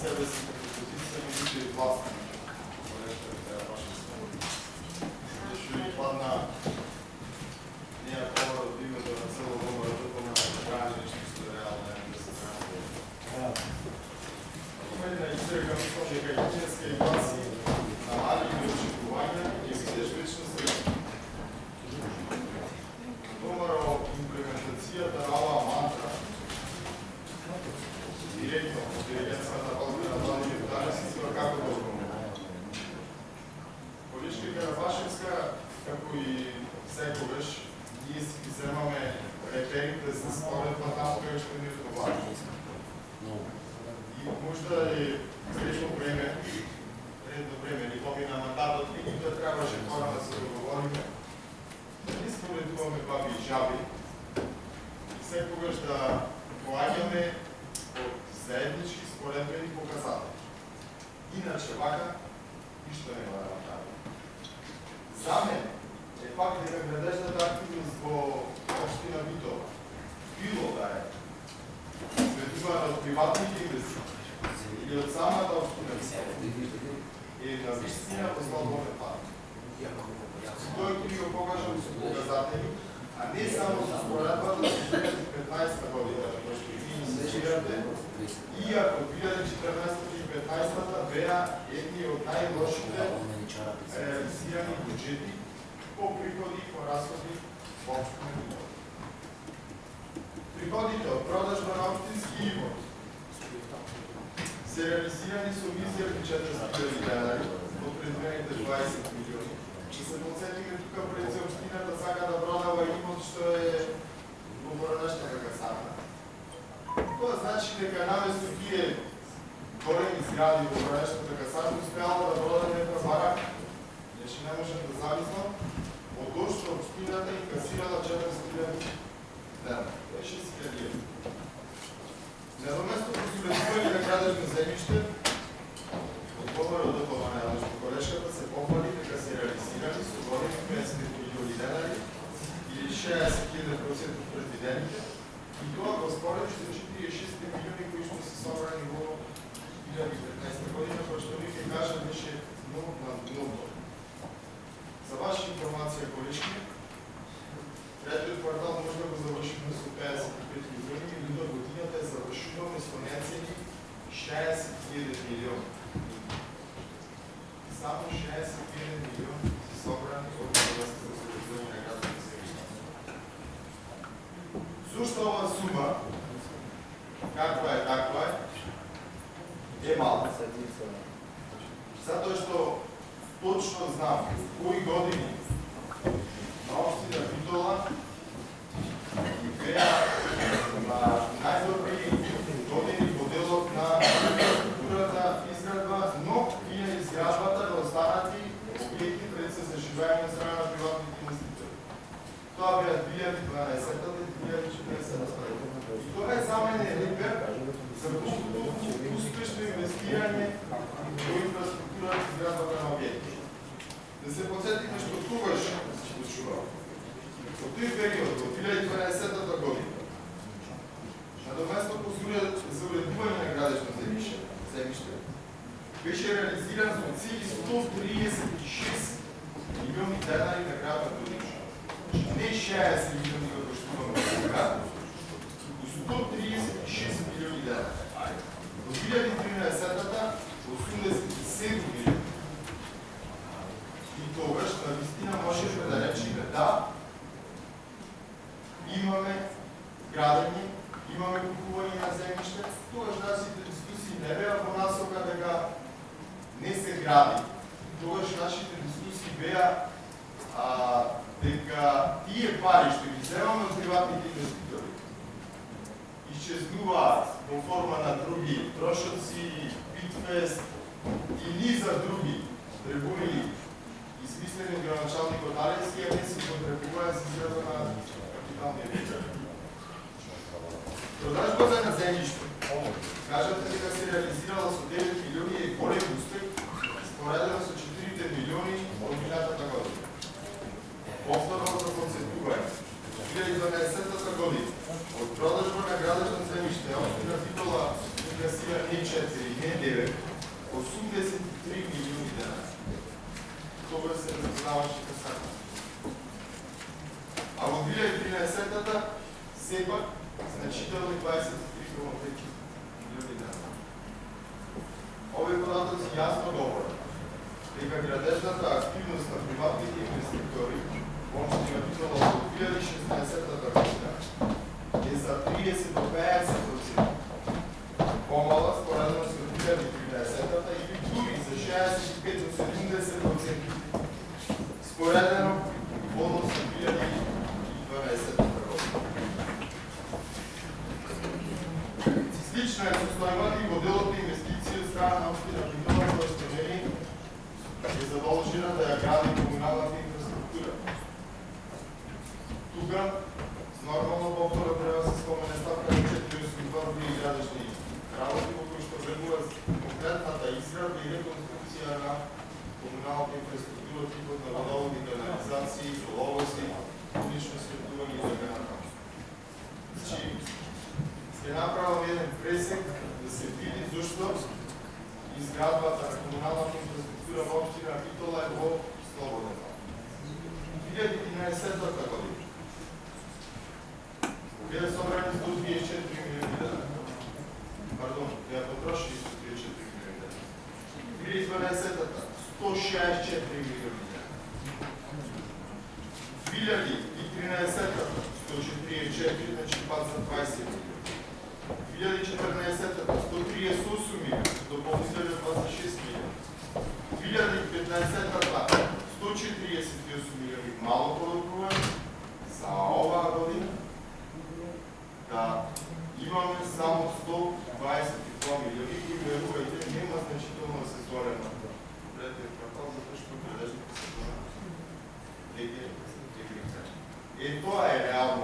себе си като позиция, но вижте и властта. Ще ви падна ние хора от името на цяло номера, докато на събрание, ще се реално да се трансформира. Именно и сега економическа инфлация намали и очекувания и видиш лично среща. Номера от имплементацията на ова мантра директно от диригентската полка на Влади Виталия си сива како да отгомня. Количка Карабашевска, како и секогаш, ние си вземаме реперите с според на там, кое ще ни отговаря. И možda je srećno vreme, redno vreme, ni pomina mandatът и да трябваше хора да се договориме. Дали споредуваме баби и жаби и секогаш да полагаме от заеднички споредбени показатели. Иначе вака нищо не va да направи. За мен е факт дека градежната активност во општина Битола било да е следувана от приватните инвестиции или от самата община е на висина по свободен пат. Той ги го покажа с показатели, а не само с поредбата за 2015 година, защото вие не се чирате. И ако 2014-2015 беа едни от най-лошите реализирани бюджети по приходи и по разходи в община Битола. Приходите от продажба на общински имот се реализирани с визия при 400 денари от предвидените 20 милиони. И се подсетиме тук пред общината сака да продава имот, што е во Боранешната касарна. Това значи дека наместо тие големи згради во Боранешната касарна успеало да продаме една барак. Нешто не можем да замислам, од дошто общината и касирала 400 денари. 6.000 евро. Недоместо посоледување на градежно земјиште, од Побара до Побара на колешката се похвали дека се реализирани со големи 50 милиони денари или 60.000% од предвидените и тоа го според со 46 милиони кои што се собрани во 2015 година, кој што ви ќе кажа беше много на много. За ваша информација, колешки, третиот квартал може да го завършим с 55 милиони и до годината е завършуваме с конецени 60.000 милиона. Само 60.000 милиона са собрани от областта за развитие на градските земјишта. Зошто ова сума, каква е малка. Затоа што точно знам кои години на општина Битола беа најдобри години во делот на инфраструктурата изградба, но и на изградбата да останати објекти пред се за живење на страна на приватните инвеститори. Тоа беа 2012 и 2014 година. И тоа е за мене репер за колкото успешно инвестирање во инфраструктурата и изградбата на објекти. Да се подсетиме што тогаш се случува. Во тој период, во 2012 година, надоместо за уредување на градежно земјиште, беше реализиран со цели 136 милиони денари на градот Дуниш. Не 60 милиони како што имаме сега, туку 136 милиони денари. Во 2013-та 87 милиони. И тогаш наистина можеме да речеме да, имаме градење, имаме купување на земјиште, тогаш нашите дискусии не беа во насока дека не се гради. Тогаш нашите дискусии беа дека тие пари што ги земаме од приватните инвеститори исчезнуваат во форма на други трошоци, Питфест и низа други трибуни измислени од градоначалникот Алевски, а не се потребуваат за изградба на капиталния бюджет. Продажбата на земјиште, кажате дека се реализирала со 9 милиони е голем успех, споредено со 4 милиони од минатата година. Повторно за концептување. 2012 година, од продажба на градежно земјиште, општина Битола касира не 4, не 9, 83 милиони денара. Това се разпознаваше касата. А в 2013-та все пак значителни 23,5 милиони денара. Овие податоци ясно говорат дека градежната активност на приватните инвеститори во општина Битола во 2016 година е за 30 до 50% помала споредно со 2013-та или дури за 65 до 70% споредено во однос со 2012 година. Слична е состојбата и моделот на инвестиција од страна на општина Битола која што нели е задолжена да ја гради комуналната инфраструктура. Тука, нормално повторно треба да се спомене ставка на 482 и градежни работи, во кои што врегува конкретната изградба и реконструкција на комуналната инфраструктура, типот на водоводи, канализации, золовози, улично светување и така натаму. Значи, се направил еден пресек да се види зашто изградбата на комуналната инфраструктура во општина Битола е во слободен пат. 2011 година беа собрани 134 милиони денара. Пардон, беа потрошени 134 милиони денара. 2012-та 164 милиони денара. 2013-та 144, значи пат за 20 милиони. 2014-та 138 милиони, дополнително 26 милиони. 2015-та 148 милиони, мало подобрување. За оваа година да имаме само 122 милиони, кои верувајте нема значително да се зоре на третиот квартал, затоа што градежните се зона дека е тоа е реално.